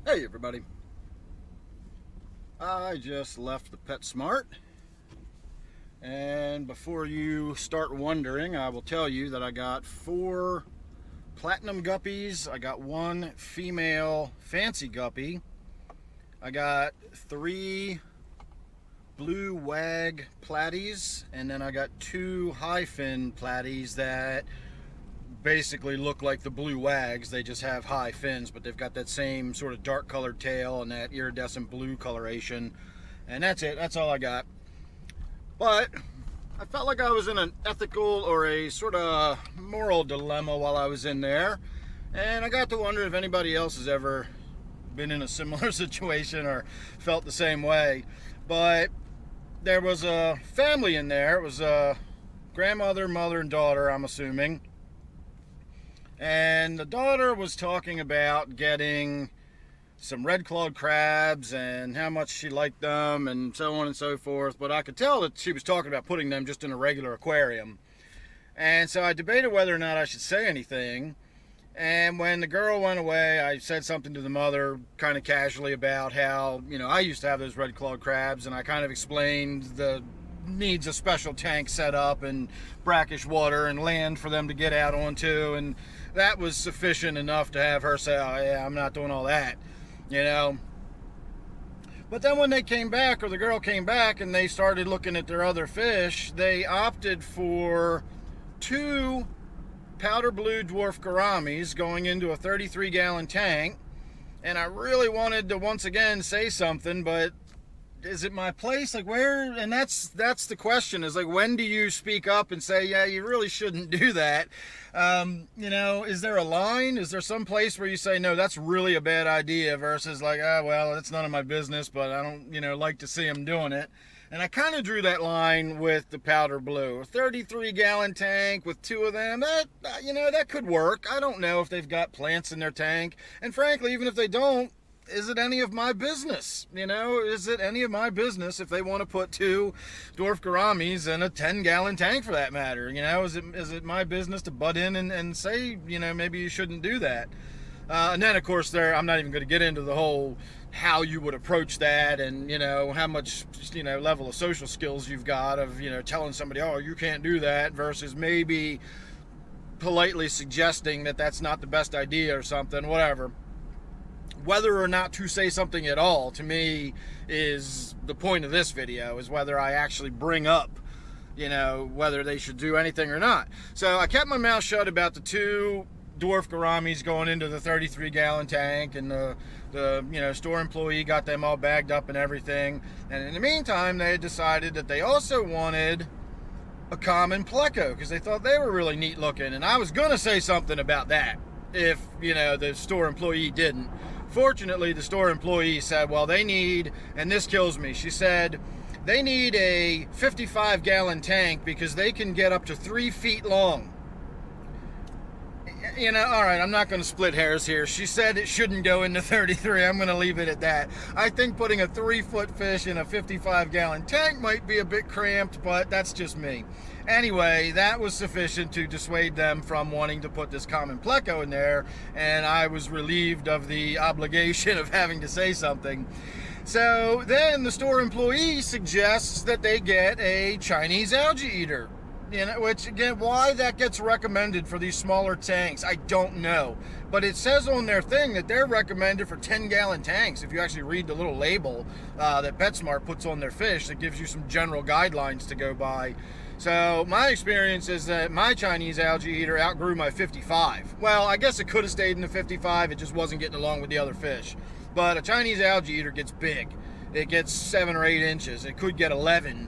Hey everybody, I just left the PetSmart, and before you start wondering, I will tell you that I got 4 platinum guppies, I got 1 female fancy guppy, I got 3 blue wag platies, and then I got 2 high fin platies that basically look like the blue wags. They just have high fins, but they've got that same sort of dark colored tail and that iridescent blue coloration. And that's it. That's all I got. But I felt like I was in an ethical or a sort of moral dilemma while I was in there. And I got to wonder if anybody else has ever been in a similar situation or felt the same way. But there was a family in there. It was a grandmother, mother, and daughter, I'm assuming. And the daughter was talking about getting some red-clawed crabs and how much she liked them and so on and so forth. But I could tell that she was talking about putting them just in a regular aquarium. And so I debated whether or not I should say anything. And when the girl went away, I said something to the mother kind of casually about how, I used to have those red-clawed crabs, and I kind of explained the needs a special tank set up and brackish water and land for them to get out onto, and that was sufficient enough to have her say, oh yeah, I'm not doing all that, But then when they came back, or the girl came back, and they started looking at their other fish, they opted for 2 powder blue dwarf gouramis going into a 33-gallon tank. And I really wanted to once again say something, but is it my place? Like, where? And that's the question, is like, when do you speak up and say, yeah, you really shouldn't do that? Is there a line? Is there some place where you say, no, that's really a bad idea, versus like, well, that's none of my business, but I don't, like to see them doing it. And I kind of drew that line with the powder blue. A 33-gallon tank with 2 of them, that could work. I don't know if they've got plants in their tank. And frankly, even if they don't, is it any of my business? Is it any of my business if they want to put 2 dwarf gouramis in a 10-gallon tank, for that matter? Is it my business to butt in and say, maybe you shouldn't do that? And then, of course, I'm not even going to get into the whole how you would approach that, and, how much, level of social skills you've got of, telling somebody, oh, you can't do that, versus maybe politely suggesting that that's not the best idea or something, whatever. Whether or not to say something at all, to me, is the point of this video, is whether I actually bring up, whether they should do anything or not. So I kept my mouth shut about the 2 dwarf gouramis going into the 33-gallon tank, and the store employee got them all bagged up and everything. And in the meantime, they had decided that they also wanted a common pleco, because they thought they were really neat looking. And I was going to say something about that if, the store employee didn't. Fortunately, the store employee said, well, they need, and this kills me, she said, they need a 55-gallon tank because they can get up to 3 feet long. All right, I'm not going to split hairs here. She said it shouldn't go into 33. I'm going to leave it at that. I think putting a 3-foot fish in a 55-gallon tank might be a bit cramped, but that's just me. Anyway, that was sufficient to dissuade them from wanting to put this common pleco in there, and I was relieved of the obligation of having to say something. So then the store employee suggests that they get a Chinese algae eater. Which, again, why that gets recommended for these smaller tanks, I don't know. But it says on their thing that they're recommended for 10-gallon tanks. If you actually read the little label that PetSmart puts on their fish, that gives you some general guidelines to go by. So my experience is that my Chinese algae eater outgrew my 55. Well, I guess it could have stayed in the 55. It just wasn't getting along with the other fish. But a Chinese algae eater gets big. It gets 7 or 8 inches. It could get 11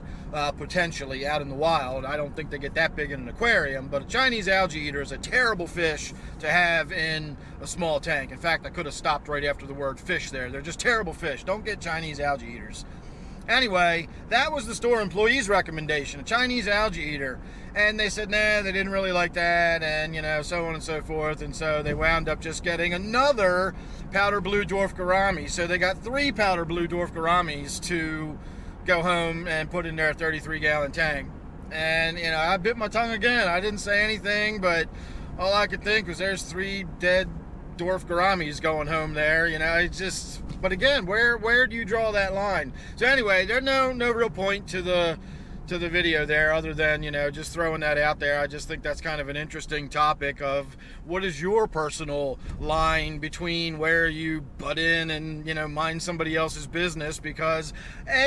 potentially out in the wild. I don't think they get that big in an aquarium, but a Chinese algae eater is a terrible fish to have in a small tank. In fact, I could have stopped right after the word fish there. They're just terrible fish. Don't get Chinese algae eaters. Anyway, that was the store employee's recommendation, a Chinese algae eater. And they said, nah, they didn't really like that, and, so on and so forth. And so they wound up just getting another powder blue dwarf gourami. So they got 3 powder blue dwarf gouramis to go home and put in their 33-gallon tank. And, I bit my tongue again. I didn't say anything, but all I could think was there's 3 dead dwarf gouramis going home there. You know, it's just, but again, where do you draw that line? So anyway, there's no real point to the video there, other than, you know, just throwing that out there. I just think that's kind of an interesting topic of what is your personal line between where you butt in and, you know, mind somebody else's business, because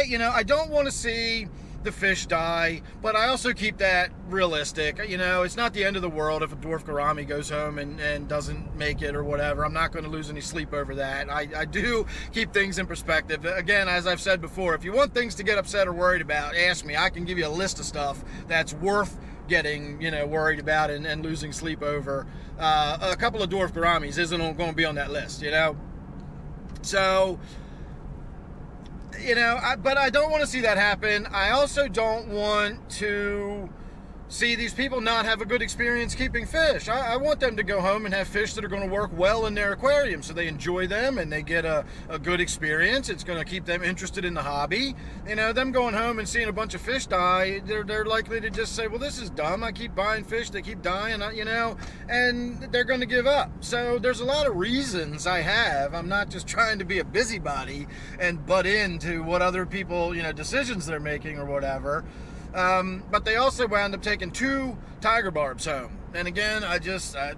you know, I don't want to see the fish die, but I also keep that realistic. You know, it's not the end of the world if a dwarf gourami goes home and doesn't make it or whatever. I'm not going to lose any sleep over that. I do keep things in perspective. Again, as I've said before, if you want things to get upset or worried about, ask me. I can give you a list of stuff that's worth getting, you know, worried about and losing sleep over. A couple of dwarf gouramis isn't going to be on that list, you know. So, you know, but I don't want to see that happen. I also don't want to see these people not have a good experience keeping fish. I want them to go home and have fish that are going to work well in their aquarium, so they enjoy them and they get a good experience. It's going to keep them interested in the hobby. You know, them going home and seeing a bunch of fish die, they're likely to just say, well, this is dumb. I keep buying fish, they keep dying, you know, and they're going to give up. So there's a lot of reasons I have. I'm not just trying to be a busybody and butt into what other people, you know, decisions they're making or whatever. But they also wound up taking 2 tiger barbs home. And again, I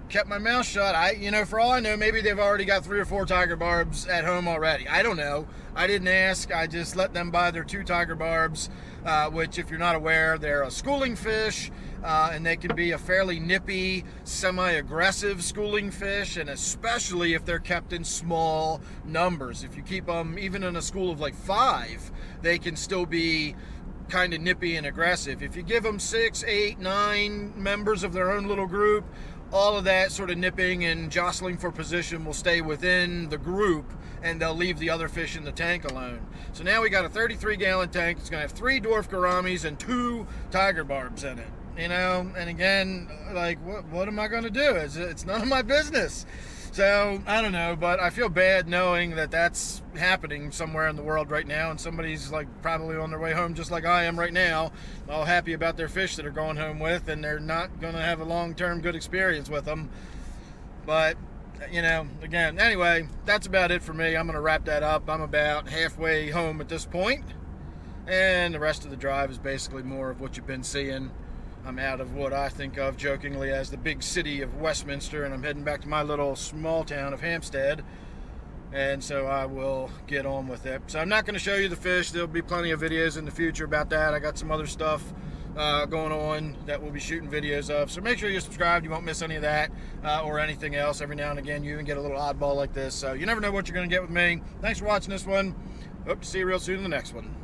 kept my mouth shut. You know, for all I know, maybe they've already got 3 or 4 tiger barbs at home already. I don't know. I didn't ask. I just let them buy their 2 tiger barbs, which, if you're not aware, they're a schooling fish, and they can be a fairly nippy, semi-aggressive schooling fish, and especially if they're kept in small numbers. If you keep them even in a school of like 5, they can still be kind of nippy and aggressive. If you give them 6, 8, 9 members of their own little group, all of that sort of nipping and jostling for position will stay within the group, and they'll leave the other fish in the tank alone. So now we got a 33-gallon tank. It's going to have 3 dwarf gouramis and 2 tiger barbs in it. You know, and again, like, what am I going to do? It's none of my business. So, I don't know, but I feel bad knowing that that's happening somewhere in the world right now, and somebody's like probably on their way home just like I am right now, all happy about their fish that are going home with, and they're not going to have a long-term good experience with them. But, you know, again, anyway, that's about it for me. I'm going to wrap that up. I'm about halfway home at this point, and the rest of the drive is basically more of what you've been seeing. I'm out of what I think of jokingly as the big city of Westminster, and I'm heading back to my little small town of Hampstead, and so I will get on with it. So I'm not going to show you the fish. There'll be plenty of videos in the future about that. I got some other stuff going on that we'll be shooting videos of, so make sure you're subscribed. You won't miss any of that or anything else. Every now and again you even get a little oddball like this, so you never know what you're going to get with me. Thanks for watching this one. Hope to see you real soon in the next one.